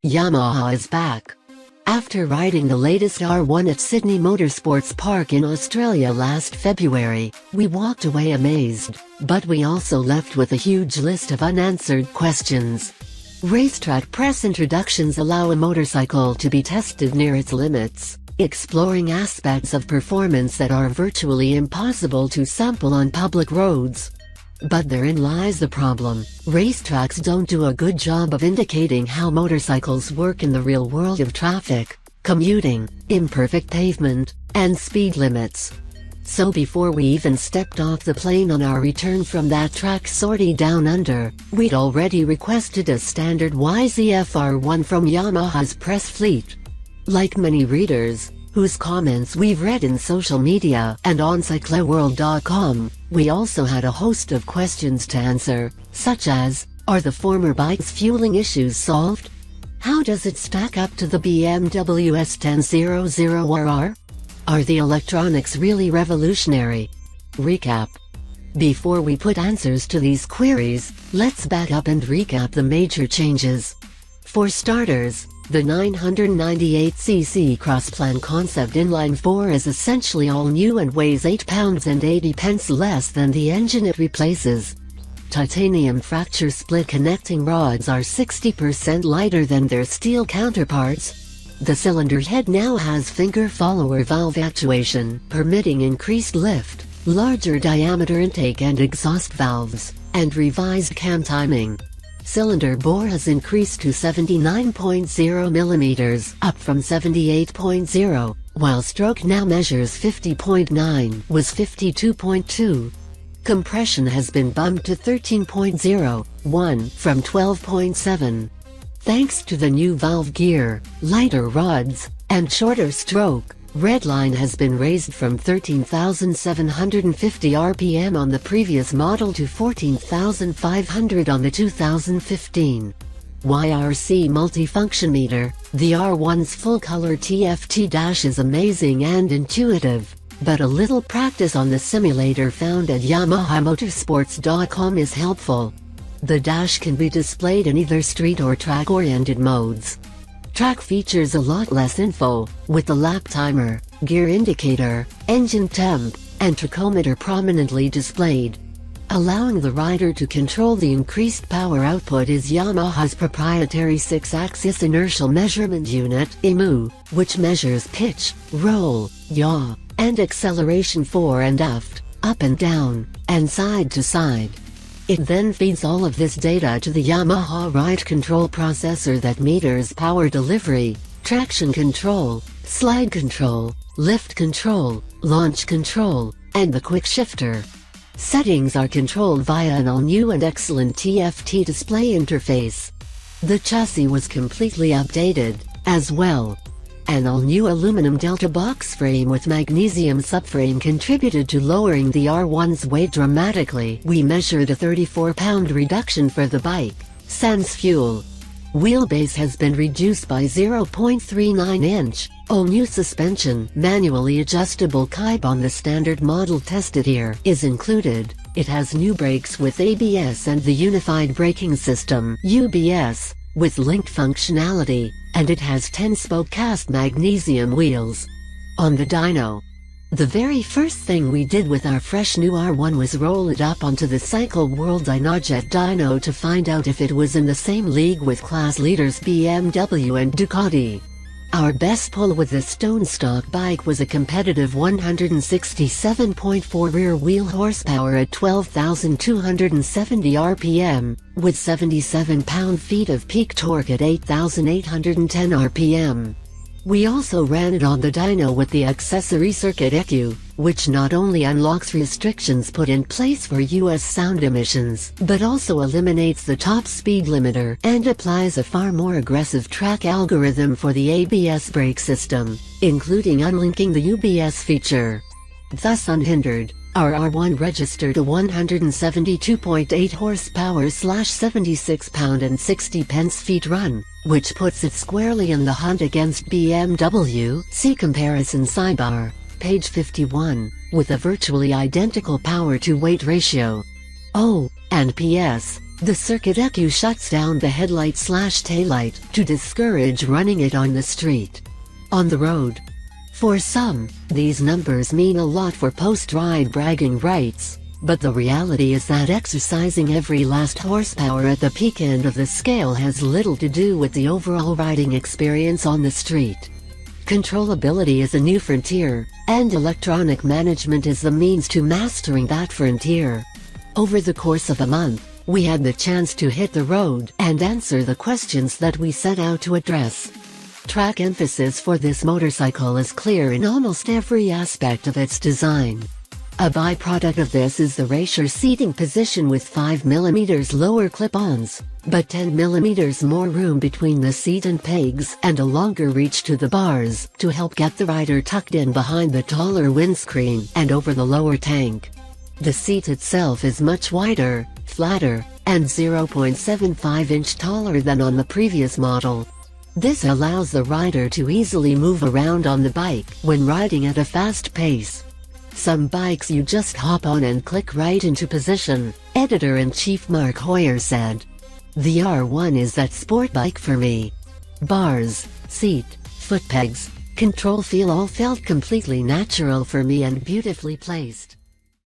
Yamaha is back. After riding the latest R1 at Sydney Motorsports Park in Australia last February, we walked away amazed, but we also left with a huge list of unanswered questions. Racetrack press introductions allow a motorcycle to be tested near its limits, exploring aspects of performance that are virtually impossible to sample on public roads. But therein lies the problem: racetracks don't do a good job of indicating how motorcycles work in the real world of traffic, commuting, imperfect pavement, and speed limits. So before we even stepped off the plane on our return from that track sortie down under, we'd already requested a standard YZF-R1 from Yamaha's press fleet. Like many readers, whose comments we've read in social media and on cycloworld.com, we also had a host of questions to answer, such as, are the former bike's fueling issues solved? How does it stack up to the BMW S1000RR? Are the electronics really revolutionary? Recap. Before we put answers to these queries, let's back up and recap the major changes. For starters, the 998cc Crossplan Concept Inline 4 is essentially all new and weighs 8 pounds and 80 pence less than the engine it replaces. Titanium fracture split connecting rods are 60% lighter than their steel counterparts. The cylinder head now has finger follower valve actuation, permitting increased lift, larger diameter intake and exhaust valves, and revised cam timing. Cylinder bore has increased to 79.0 mm, up from 78.0, while stroke now measures 50.9, was 52.2. Compression has been bumped to 13.01, from 12.7. Thanks to the new valve gear, lighter rods, and shorter stroke, redline has been raised from 13,750 RPM on the previous model to 14,500 on the 2015 YRC multifunction meter. The R1's full-color TFT dash is amazing and intuitive, but a little practice on the simulator found at Yamaha motorsports.com is helpful. The dash can be displayed in either street or track-oriented modes. Track features a lot less info, with the lap timer, gear indicator, engine temp, and tachometer prominently displayed. Allowing the rider to control the increased power output is Yamaha's proprietary 6-axis inertial measurement unit (IMU), which measures pitch, roll, yaw, and acceleration fore and aft, up and down, and side to side. It then feeds all of this data to the Yamaha ride control processor that meters power delivery, traction control, slide control, lift control, launch control, and the quick shifter. Settings are controlled via an all-new and excellent TFT display interface. The chassis was completely updated, as well. An all-new aluminum delta box frame with magnesium subframe contributed to lowering the R1's weight dramatically. We measured a 34-pound reduction for the bike, sans fuel. Wheelbase has been reduced by 0.39 inch. All-new suspension, manually adjustable kibe on the standard model tested here, is included. It has new brakes with ABS and the Unified Braking System (UBS), with linked functionality, and it has 10-spoke cast magnesium wheels. On the dyno. The very first thing we did with our fresh new R1 was roll it up onto the Cycle World Dynojet dyno to find out if it was in the same league with class leaders BMW and Ducati. Our best pull with the stone stock bike was a competitive 167.4 rear-wheel horsepower at 12,270 RPM, with 77 pound-feet of peak torque at 8,810 RPM. We also ran it on the dyno with the accessory circuit ECU, which not only unlocks restrictions put in place for US sound emissions, but also eliminates the top speed limiter and applies a far more aggressive track algorithm for the ABS brake system, including unlinking the UBS feature. Thus unhindered, our R1 registered a 172.8 horsepower / 76 pound and 60 pence-feet run, which puts it squarely in the hunt against BMW. See comparison sidebar, page 51, with a virtually identical power-to-weight ratio. Oh, and PS, The Circuit ECU shuts down the headlight/taillight to discourage running it on the street. On the road. For some, these numbers mean a lot for post-ride bragging rights, but the reality is that exercising every last horsepower at the peak end of the scale has little to do with the overall riding experience on the street. Controllability is a new frontier, and electronic management is the means to mastering that frontier. Over the course of a month, we had the chance to hit the road and answer the questions that we set out to address. Track emphasis for this motorcycle is clear in almost every aspect of its design. A byproduct of this is the racer seating position with 5 mm lower clip-ons, but 10 mm more room between the seat and pegs and a longer reach to the bars to help get the rider tucked in behind the taller windscreen and over the lower tank. The seat itself is much wider, flatter, and 0.75 inch taller than on the previous model. This allows the rider to easily move around on the bike when riding at a fast pace. Some bikes you just hop on and click right into position, Editor-in-Chief Mark Hoyer said. The R1 is that sport bike for me. Bars, seat, foot pegs, control feel all felt completely natural for me and beautifully placed.